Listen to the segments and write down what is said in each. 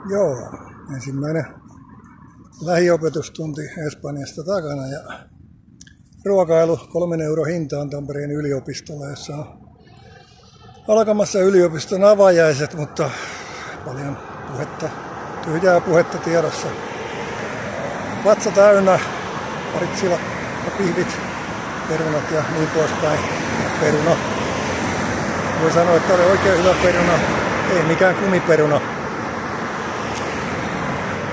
Joo, ensimmäinen lähiopetustunti Espanjasta takana ja ruokailu 3 € hintaan Tampereen yliopistolla, jossa on alkamassa yliopiston avajaiset, mutta paljon puhetta, tyhjää puhetta tiedossa. Vatsa täynnä, parit silakka, pihvit, perunat ja niin poispäin. Peruna. Voi sanoa, että oli oikein hyvä peruna, ei mikään kumiperuna.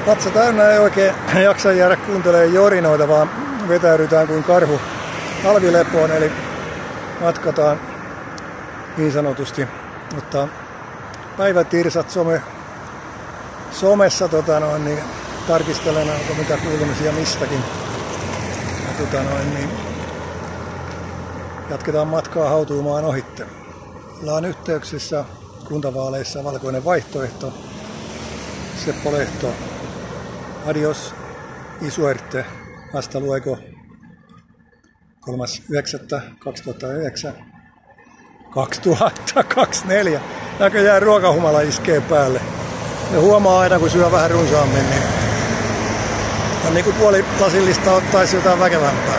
Vatsa täynnä, ei oikein jaksa jäädä kuuntelemaan jorinoita, vaan vetäydytään kuin karhu talvilepoon, eli matkataan niin sanotusti, mutta päivätirsat somessa niin tarkistelen, onko mitä kuulumisia mistäkin. Ja, niin jatketaan matkaa hautuumaan ohitte. Ollaan yhteyksissä kuntavaaleissa Valkoinen vaihtoehto, Seppo Lehto. Adios y suerte. Hasta luego. 3.9.2009. 2024. Näköjään ruokahumala iskee päälle. Ne huomaa aina, kun syö vähän runsaammin, niin on niin kuin puoli lasillista ottaisi jotain väkevämpää.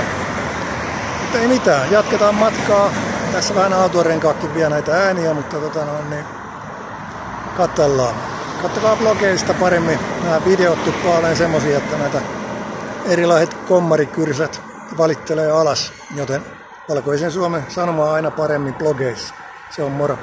Mutta ei mitään, jatketaan matkaa. Tässä vähän autorenkaakin vie näitä ääniä, mutta niin katsellaan. Katsokaa blogeista paremmin. Nämä videot tuppaa olemaan semmosia, että näitä erilaiset kommarikyrsät valittelee alas, joten Valkoisen Suomen sanomaa aina paremmin blogeissa. Se on moro.